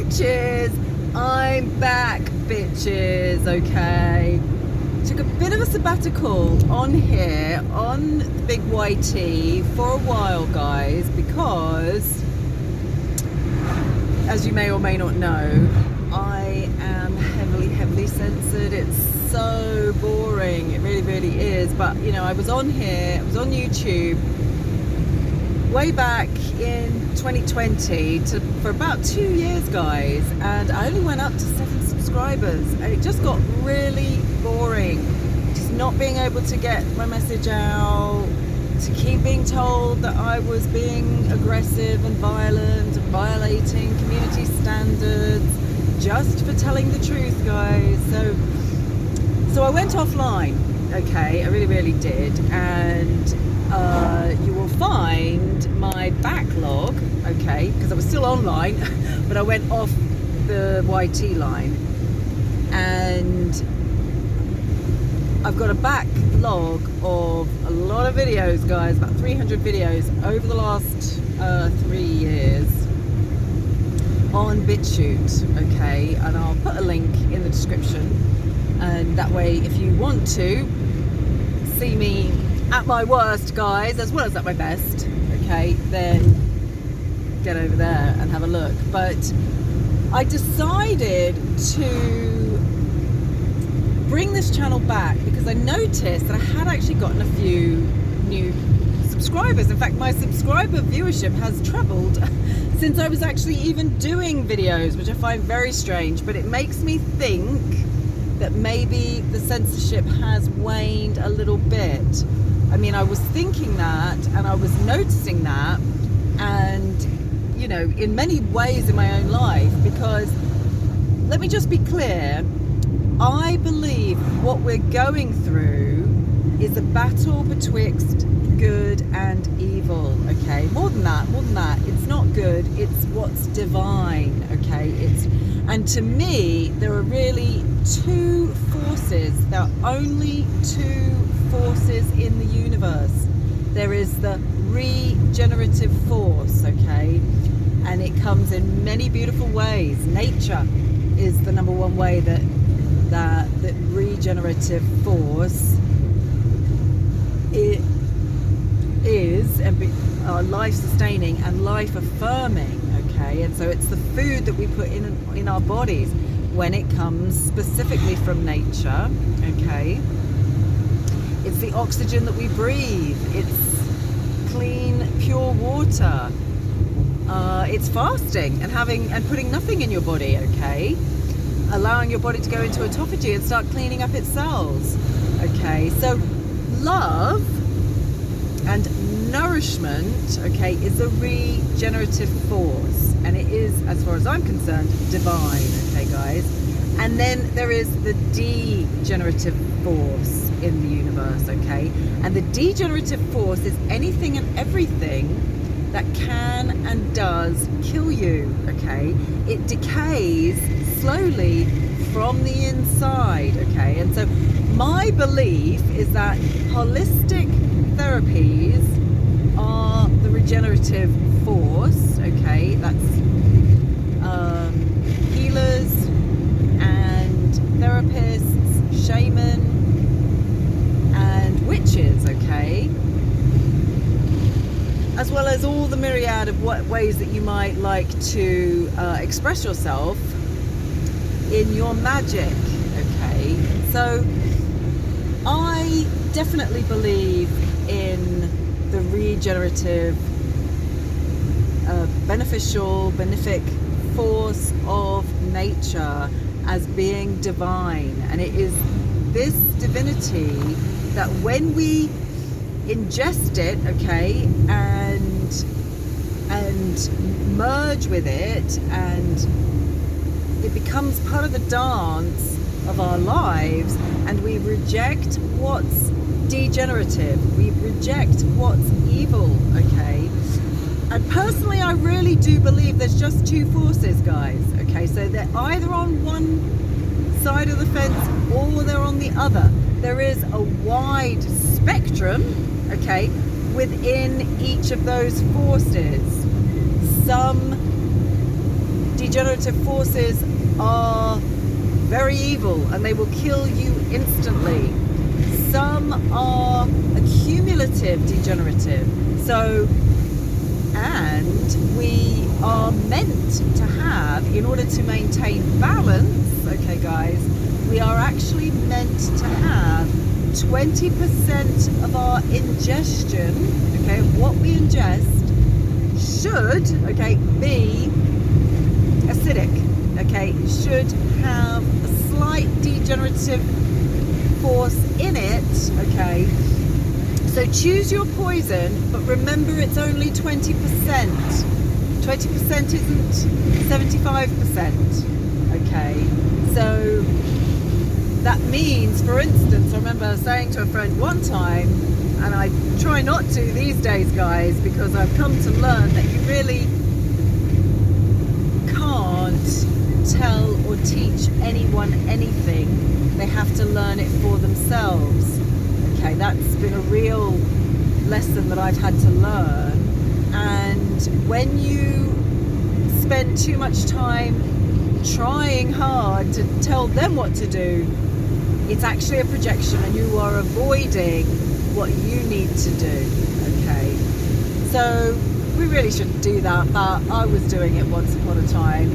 bitches, I'm back, bitches. Okay, took a bit of a sabbatical on here on the big YT for a while, guys, because as you may or may not know, I am heavily censored. It's so boring, it really is. But you know, I was on here, I was on YouTube way back in 2020 for about 2 years, guys, and I only went up to 7 subscribers, and it just got really boring, just not being able to get my message out, to keep being told that I was being aggressive and violent and violating community standards just for telling the truth, guys. So I went offline, okay, I really did, and you will find my backlog, okay, because I was still online, but I went off the YT line, and I've got a backlog of a lot of videos, guys, about 300 videos over the last 3 years on BitChute, okay, and I'll put a link in the description, and that way if you want to see me at my worst, guys, as well as at my best, okay, then get over there and have a look. But I decided to bring this channel back because I noticed that I had actually gotten a few new subscribers. In fact, my subscriber viewership has trebled since I was actually even doing videos, which I find very strange, but it makes me think that maybe the censorship has waned a little bit. I mean, I was thinking that, and I was noticing that, and, you know, in many ways in my own life, because let me just be clear, I believe what we're going through is a battle betwixt good and evil, okay? More than that, it's not good, it's what's divine, okay? And to me, there are really two forces, there are only two forces in the universe. There is the regenerative force, okay, and it comes in many beautiful ways. Nature is the number one way that regenerative force is life sustaining and life affirming, okay, and so it's the food that we put in our bodies when it comes specifically from nature, okay. It's the oxygen that we breathe. It's clean, pure water. It's fasting and putting nothing in your body, okay? Allowing your body to go into autophagy and start cleaning up its cells, okay? So love and nourishment, okay, is a regenerative force, and it is, as far as I'm concerned, divine, okay, guys? And then there is the degenerative force in the universe, okay? And the degenerative force is anything and everything that can and does kill you, okay? It decays slowly from the inside, okay? And so my belief is that holistic therapies are the regenerative force, okay? That's healers and therapists, shaman and witches, okay? As well as all the myriad of ways that you might like to express yourself in your magic, okay? So I definitely believe in the regenerative, benefic force of nature as being divine, and it is this divinity that when we ingest it, okay, and merge with it, and it becomes part of the dance of our lives, and we reject what's degenerative, we reject what's evil, okay? And personally, I really do believe there's just two forces, guys, okay? So they're either on one side of the fence or they're on the other. There is a wide spectrum, okay, within each of those forces. Some degenerative forces are very evil and they will kill you instantly. Some are accumulative degenerative. So, and we are meant to have, in order to maintain balance, okay guys, we are actually meant to have 20% of our ingestion, okay, what we ingest should, okay, be acidic, okay, should have a slight degenerative force in it, okay. So choose your poison, but remember it's only 20%. 20% isn't 75%, okay. So that means, for instance, I remember saying to a friend one time, and I try not to these days, guys, because I've come to learn that you really can't tell or teach anyone anything. They have to learn it for themselves. Okay, that's been a real lesson that I've had to learn. And when you spend too much time trying hard to tell them what to do, it's actually a projection and you are avoiding what you need to do, okay? So we really shouldn't do that, but I was doing it once upon a time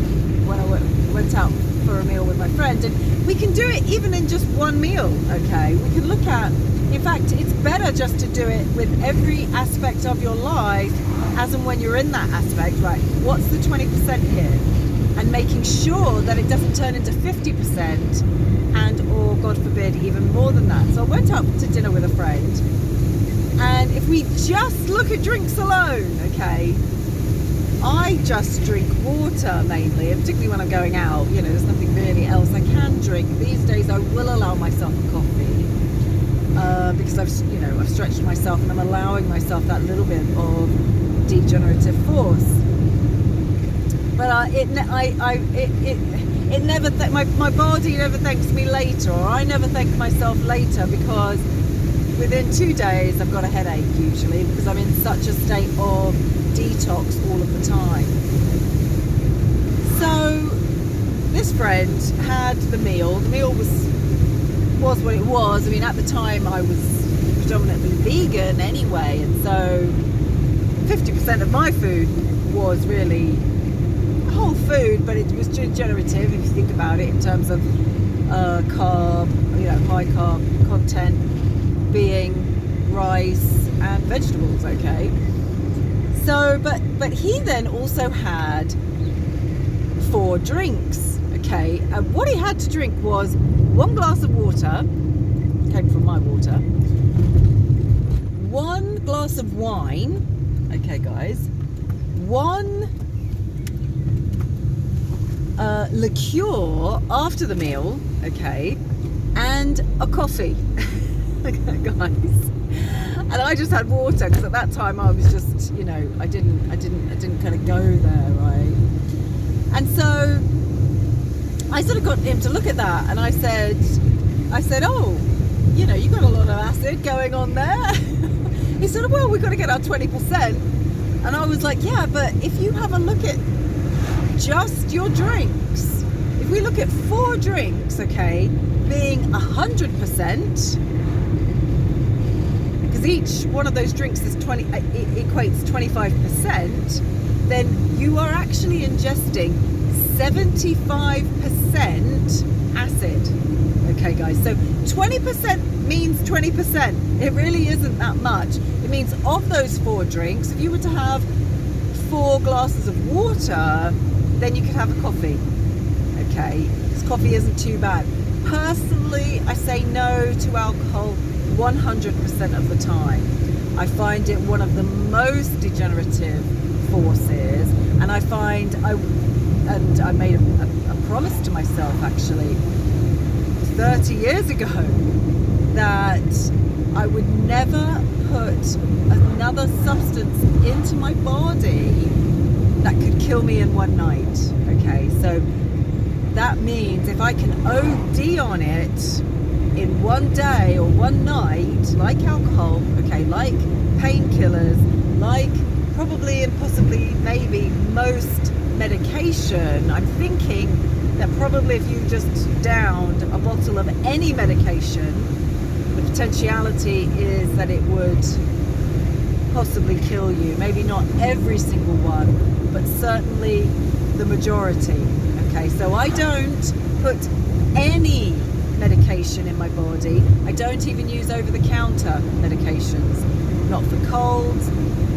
when I went out for a meal with my friend, and we can do it even in just one meal, okay? We can look at, in fact, it's better just to do it with every aspect of your life as and when you're in that aspect, right? What's the 20% here? And making sure that it doesn't turn into 50% and, or God forbid, even more than that. So I went out to dinner with a friend, and if we just look at drinks alone, okay, I just drink water mainly, and particularly when I'm going out, you know, there's nothing really else I can drink. These days I will allow myself a coffee because I've stretched myself and I'm allowing myself that little bit of degenerative force. But my body never thanks me later, or I never thank myself later, because within 2 days I've got a headache usually, because I'm in such a state of detox all of the time. So this friend had the meal. The meal was what it was. I mean, at the time I was predominantly vegan anyway, and so 50% of my food was really whole food, but it was degenerative if you think about it in terms of carb, high carb content being rice and vegetables, okay. So, but he then also had 4 drinks, okay. And what he had to drink was 1 glass of water, came from my water, 1 glass of wine, okay, guys, 1 liqueur after the meal, okay, and a coffee. Okay, guys. And I just had water because at that time I was just, I didn't kind of go there, right? And so I sort of got him to look at that, and I said, oh, you got a lot of acid going on there. He said, well, we've got to get our 20%. And I was like, yeah, but if you have a look at just your drinks, if we look at 4 drinks, okay, being 100%, because each one of those drinks is it equates 25%, then you are actually ingesting 75% acid. Okay, guys, so 20% means 20%. It really isn't that much. It means of those 4 drinks, if you were to have 4 glasses of water, then you could have a coffee. Okay, because coffee isn't too bad. Personally, I say no to alcohol 100% of the time. I find it one of the most degenerative forces, and I find I made a promise to myself actually 30 years ago that I would never put another substance into my body that could kill me in one night. Okay, so that means if I can OD on it in one day or one night, like alcohol, okay, like painkillers, like probably and possibly maybe most medication, I'm thinking that probably if you just downed a bottle of any medication, the potentiality is that it would possibly kill you. Maybe not every single one, but certainly the majority. Okay, so I don't put any medication in my body. I don't even use over-the-counter medications. Not for colds,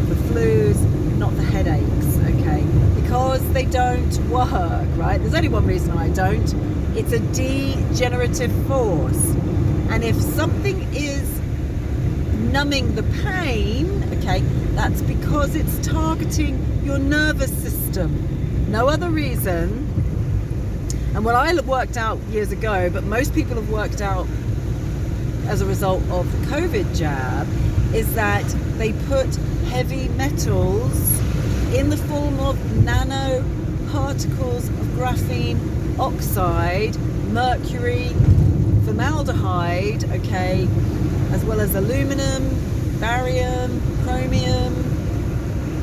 for flus, not for headaches, okay? Because they don't work, right? There's only one reason I don't. It's a degenerative force. And if something is numbing the pain, okay, that's because it's targeting your nervous system. No other reason. And what I worked out years ago, but most people have worked out as a result of the COVID jab, is that they put heavy metals in the form of nanoparticles of graphene oxide, mercury, formaldehyde, okay, as well as aluminum, barium, chromium,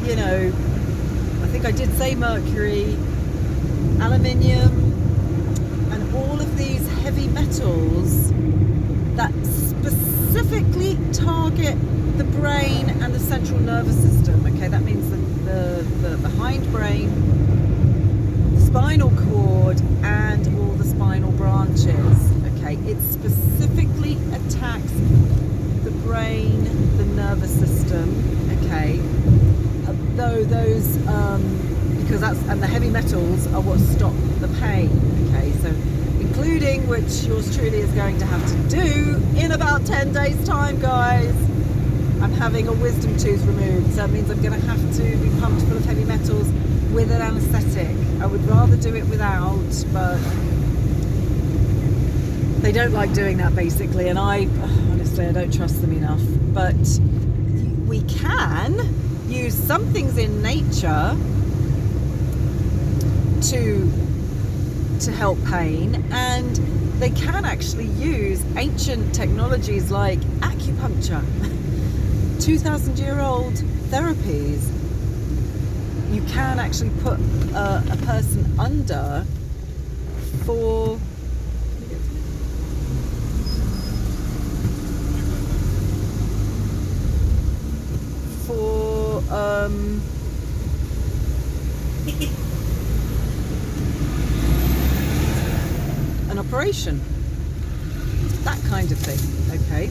you know, I think I did say mercury, aluminium, and all of these heavy metals that specifically target the brain and the central nervous system. Okay, that means the hindbrain, the spinal cord, and all the spinal branches. Okay, it specifically attacks the brain, the nervous system. Okay, though those because that's, and the heavy metals are what stop the pain. Okay, so including, which yours truly is going to have to do in about 10 days time, guys. I'm having a wisdom tooth removed, so that means I'm going to have to be pumped full of heavy metals with an anaesthetic. I would rather do it without, but they don't like doing that basically, and honestly I don't trust them enough. But we can use some things in nature to help pain, and they can actually use ancient technologies like acupuncture, 2,000-year-old therapies. You can actually put a person under for an operation, that kind of thing. Okay,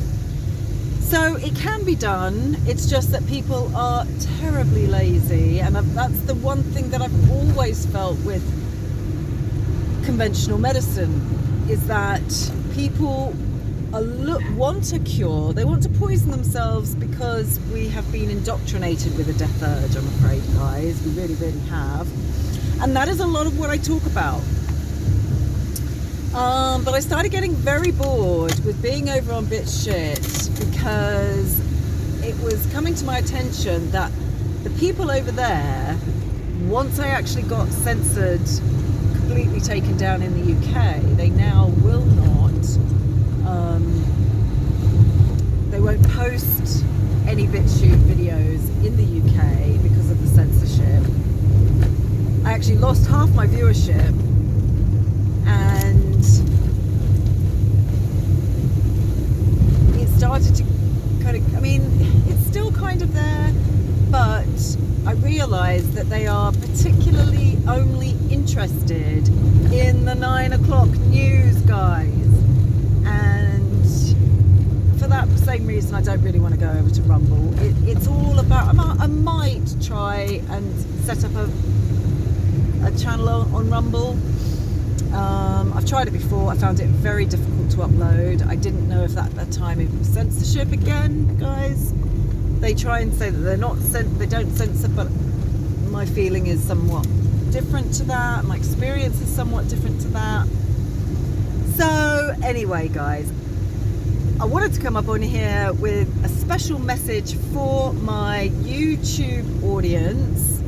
so it can be done. It's just that people are terribly lazy, and that's the one thing that I've always felt with conventional medicine, is that people want a cure. They want to poison themselves because we have been indoctrinated with a death urge, I'm afraid, guys. We really, really have. And that is a lot of what I talk about. But I started getting very bored with being over on BitShit, because it was coming to my attention that the people over there, once I actually got censored, completely taken down in the UK, they now will not, they won't post any BitShoot videos in the UK because of the censorship. I actually lost half my viewership, and it started to kind of, I mean, it's still kind of there, but I realised that they are particularly only interested in the 9 o'clock news, guys. And for that same reason, I don't really want to go over to Rumble. It's all about, I might try and set up a channel on Rumble. I've tried it before. I found it very difficult to upload. I didn't know if at that time it was censorship again, guys. They try and say that they don't censor, but my feeling is somewhat different to that. My experience is somewhat different to that. So anyway, guys, I wanted to come up on here with a special message for my YouTube audience,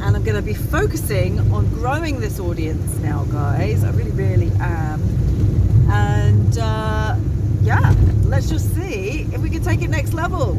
and I'm going to be focusing on growing this audience now, guys. I really, really am. And yeah, let's just see if we can take it next level.